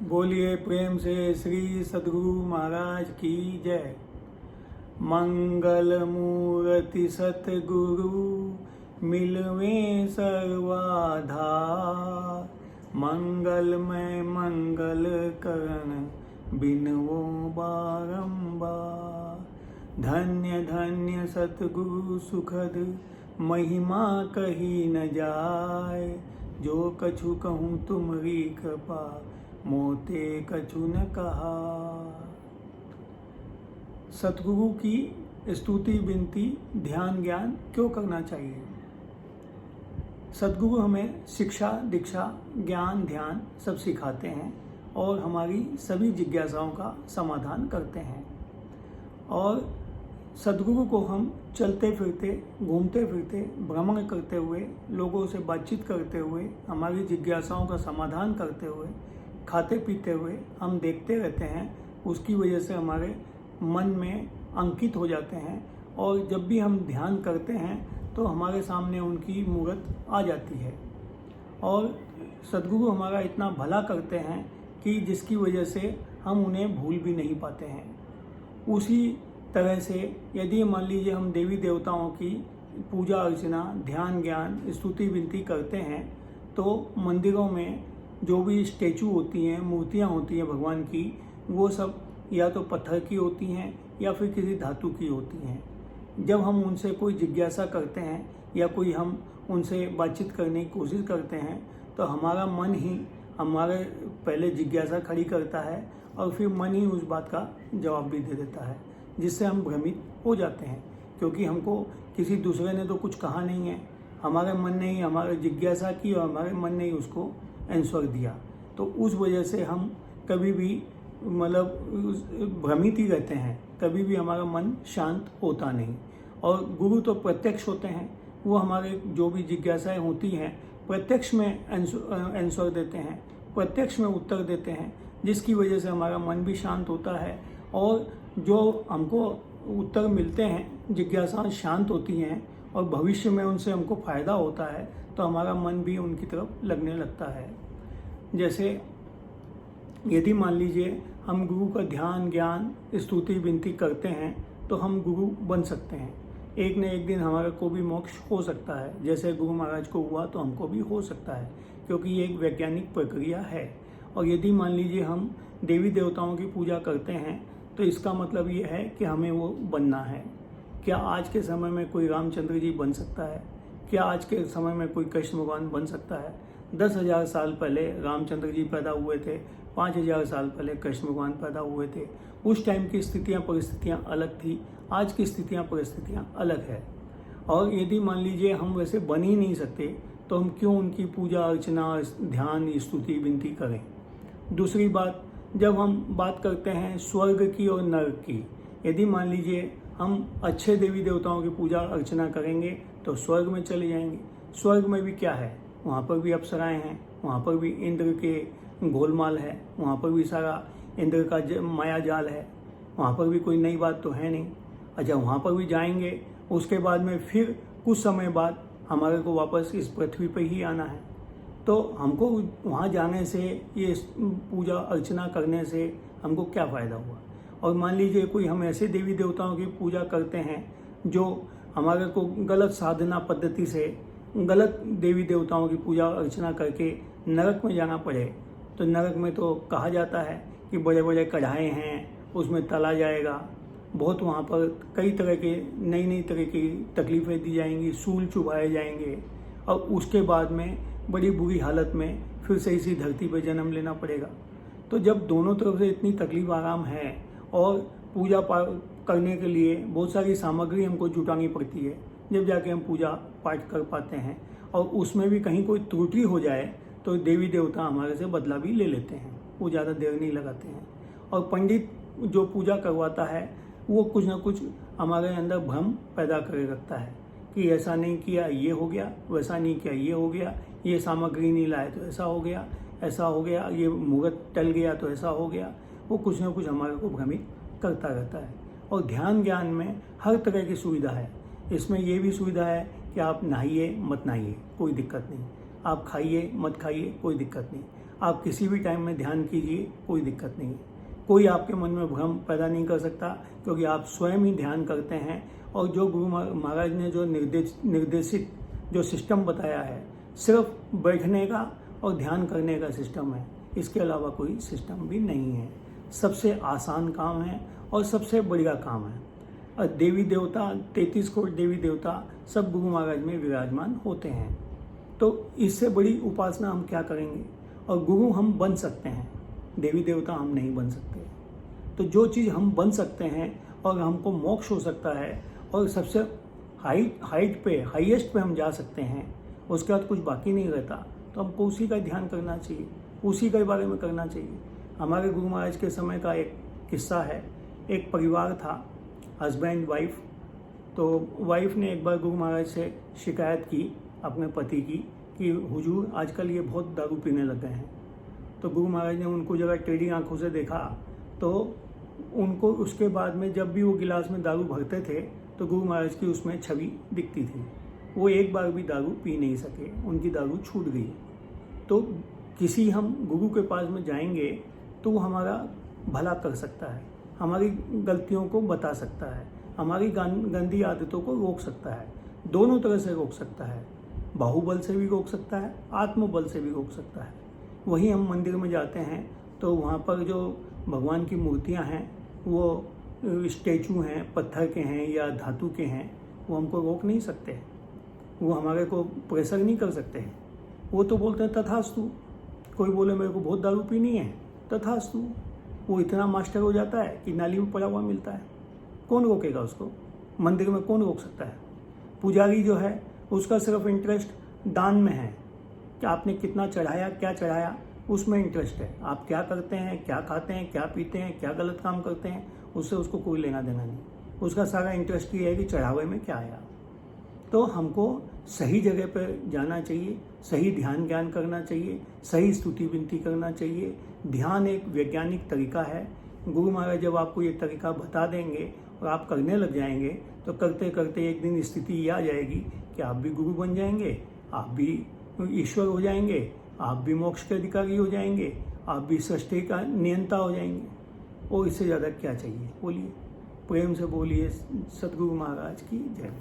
बोलिए प्रेम से श्री सद्गुरु महाराज की जय। मंगल मूर्ति सतगुरु मिलवे सर्वाधार, मंगल में मंगल करण बिनवो बारंबार। धन्य धन्य सतगुरु सुखद महिमा कही न जाए, जो कछु कहूँ तुम्हारी कृपा मोते कछु न कहा। सतगुरु की स्तुति विनती ध्यान ज्ञान क्यों करना चाहिए? सतगुरु हमें शिक्षा दीक्षा ज्ञान ध्यान सब सिखाते हैं और हमारी सभी जिज्ञासाओं का समाधान करते हैं। और सतगुरु को हम चलते फिरते घूमते फिरते भ्रमण करते हुए लोगों से बातचीत करते हुए हमारी जिज्ञासाओं का समाधान करते हुए खाते पीते हुए हम देखते रहते हैं। उसकी वजह से हमारे मन में अंकित हो जाते हैं और जब भी हम ध्यान करते हैं तो हमारे सामने उनकी मूर्त आ जाती है। और सतगुरु हमारा इतना भला करते हैं कि जिसकी वजह से हम उन्हें भूल भी नहीं पाते हैं। उसी तरह से यदि मान लीजिए हम देवी देवताओं की पूजा अर्चना ध्यान ज्ञान स्तुति विनती करते हैं तो मंदिरों में जो भी स्टैचू होती हैं मूर्तियाँ होती हैं भगवान की, वो सब या तो पत्थर की होती हैं या फिर किसी धातु की होती हैं। जब हम उनसे कोई जिज्ञासा करते हैं या कोई हम उनसे बातचीत करने की कोशिश करते हैं तो हमारा मन ही हमारे पहले जिज्ञासा खड़ी करता है और फिर मन ही उस बात का जवाब भी दे देता है, जिससे हम भ्रमित हो जाते हैं। क्योंकि हमको किसी दूसरे ने तो कुछ कहा नहीं है, हमारे मन ने ही हमारी जिज्ञासा की और हमारे मन ने ही उसको आंसर दिया। तो उस वजह से हम कभी भी मतलब भ्रमित ही रहते हैं, कभी भी हमारा मन शांत होता नहीं। और गुरु तो प्रत्यक्ष होते हैं, वो हमारे जो भी जिज्ञासाएं होती हैं प्रत्यक्ष में आंसर देते हैं, प्रत्यक्ष में उत्तर देते हैं, जिसकी वजह से हमारा मन भी शांत होता है। और जो हमको उत्तर मिलते हैं जिज्ञासाएं शांत होती हैं और भविष्य में उनसे हमको फ़ायदा होता है तो हमारा मन भी उनकी तरफ लगने लगता है। जैसे यदि मान लीजिए हम गुरु का ध्यान ज्ञान स्तुति विनती करते हैं तो हम गुरु बन सकते हैं। एक न एक दिन हमारे को भी मोक्ष हो सकता है, जैसे गुरु महाराज को हुआ तो हमको भी हो सकता है, क्योंकि ये एक वैज्ञानिक प्रक्रिया है। और यदि मान लीजिए हम देवी देवताओं की पूजा करते हैं तो इसका मतलब ये है कि हमें वो बनना है। क्या आज के समय में कोई रामचंद्र जी बन सकता है? क्या आज के समय में कोई कृष्ण भगवान बन सकता है? 10,000 साल पहले रामचंद्र जी पैदा हुए थे, 5,000 साल पहले कृष्ण भगवान पैदा हुए थे। उस टाइम की स्थितियाँ परिस्थितियाँ अलग थी, आज की स्थितियाँ परिस्थितियाँ अलग है। और यदि मान लीजिए हम वैसे बन ही नहीं सकते तो हम क्यों उनकी पूजा अर्चना ध्यान स्तुति विनती करें? दूसरी बात, जब हम बात करते हैं स्वर्ग की और नरक की, यदि मान लीजिए हम अच्छे देवी देवताओं की पूजा अर्चना करेंगे तो स्वर्ग में चले जाएंगे। स्वर्ग में भी क्या है? वहाँ पर भी अप्सराएं हैं, वहाँ पर भी इंद्र के गोलमाल है, वहाँ पर भी सारा इंद्र का माया जाल है, वहाँ पर भी कोई नई बात तो है नहीं। अच्छा, वहाँ पर भी जाएंगे, उसके बाद में फिर कुछ समय बाद हमारे को वापस इस पृथ्वी पर ही आना है। तो हमको वहाँ जाने से, ये पूजा अर्चना करने से हमको क्या फ़ायदा हुआ? और मान लीजिए कोई हम ऐसे देवी देवताओं की पूजा करते हैं जो हमारे को गलत साधना पद्धति से गलत देवी देवताओं की पूजा अर्चना करके नरक में जाना पड़े, तो नरक में तो कहा जाता है कि बड़े बड़े कढ़ाए हैं, उसमें तला जाएगा, बहुत वहाँ पर कई तरह के नई नई तरह की तकलीफ़ें दी जाएंगी, सूल चुभाए जाएंगे और उसके बाद में बड़ी बुरी हालत में फिर से इसी धरती पर जन्म लेना पड़ेगा। तो जब दोनों तरफ से इतनी तकलीफ आराम है और पूजा करने के लिए बहुत सारी सामग्री हमको जुटानी पड़ती है, जब जाके हम पूजा पाठ कर पाते हैं। और उसमें भी कहीं कोई त्रुटि हो जाए तो देवी देवता हमारे से बदला भी ले लेते हैं, वो ज़्यादा देर नहीं लगाते हैं। और पंडित जो पूजा करवाता है वो कुछ ना कुछ हमारे अंदर भ्रम पैदा कर रखता है कि ऐसा नहीं किया ये हो गया, वैसा नहीं किया ये हो गया, ये सामग्री नहीं लाए तो ऐसा हो गया, ऐसा हो गया, ये मुहूर्त टल गया तो ऐसा हो गया। वो कुछ ना कुछ हमारे को भ्रमित करता रहता है। और ध्यान ज्ञान में हर तरह की सुविधा है। इसमें ये भी सुविधा है कि आप नहाइए मत नहाइए, कोई दिक्कत नहीं। आप खाइए मत खाइए, कोई दिक्कत नहीं। आप किसी भी टाइम में ध्यान कीजिए, कोई दिक्कत नहीं है। कोई आपके मन में भ्रम पैदा नहीं कर सकता, क्योंकि आप स्वयं ही ध्यान करते हैं। और जो गुरु महाराज ने जो निर्देशित जो सिस्टम बताया है, सिर्फ बैठने का और ध्यान करने का सिस्टम है, इसके अलावा कोई सिस्टम भी नहीं है। सबसे आसान काम है और सबसे बढ़िया काम है। और देवी देवता 33 करोड़ देवी देवता सब गुरु महाराज में विराजमान होते हैं। तो इससे बड़ी उपासना हम क्या करेंगे। और गुरु हम बन सकते हैं, देवी देवता हम नहीं बन सकते। तो जो चीज़ हम बन सकते हैं और हमको मोक्ष हो सकता है और सबसे हाइट पे हाईएस्ट पे हम जा सकते हैं, उसके बाद कुछ बाकी नहीं रहता, तो हमको उसी का ध्यान करना चाहिए, उसी के बारे में करना चाहिए। हमारे गुरु महाराज के समय का एक किस्सा है। एक परिवार था, हस्बैंड वाइफ। तो वाइफ ने एक बार गुरु महाराज से शिकायत की अपने पति की कि हुजूर आजकल ये बहुत दारू पीने लग गए हैं। तो गुरु महाराज ने उनको जरा टेढ़ी आंखों से देखा, तो उनको उसके बाद में जब भी वो गिलास में दारू भरते थे तो गुरु महाराज की उसमें छवि दिखती थी। वो एक बार भी दारू पी नहीं सके, उनकी दारू छूट गई। तो किसी हम गुरु के पास में जाएंगे तो वो हमारा भला कर सकता है, हमारी गलतियों को बता सकता है, हमारी गंदी आदतों को रोक सकता है। दोनों तरह से रोक सकता है, बाहुबल से भी रोक सकता है, आत्मबल से भी रोक सकता है। वहीं हम मंदिर में जाते हैं तो वहाँ पर जो भगवान की मूर्तियाँ हैं, वो स्टैचू हैं, पत्थर के हैं या धातु के हैं, वो हमको रोक नहीं सकते, वो हमारे को प्रेशर नहीं कर सकते हैं। वो तो बोलते हैं तथास्तु। कोई बोले मेरे को बहुत दारू पीनी है, तथास्तु। वो इतना मास्टर हो जाता है कि नाली में पड़ा हुआ मिलता है, कौन रोकेगा उसको। मंदिर में कौन रोक सकता है। पुजारी जो है उसका सिर्फ इंटरेस्ट दान में है कि आपने कितना चढ़ाया, क्या चढ़ाया, उसमें इंटरेस्ट है। आप क्या करते हैं, क्या खाते हैं, क्या पीते हैं, क्या गलत काम करते हैं, उससे उसको कोई लेना देना नहीं। उसका सारा इंटरेस्ट ये है कि चढ़ावे में क्या आया। तो हमको सही जगह पर जाना चाहिए, सही ध्यान ज्ञान करना चाहिए, सही स्तुति विनती करना चाहिए। ध्यान एक वैज्ञानिक तरीका है। गुरु महाराज जब आपको ये तरीका बता देंगे और आप करने लग जाएंगे तो करते करते एक दिन स्थिति ये आ जाएगी कि आप भी गुरु बन जाएंगे, आप भी ईश्वर हो जाएंगे, आप भी मोक्ष के अधिकारी हो जाएंगे, आप भी सृष्टि का नियंता हो जाएंगे। और इससे ज़्यादा क्या चाहिए। बोलिए, प्रेम से बोलिए, सद्गुरु महाराज की जय।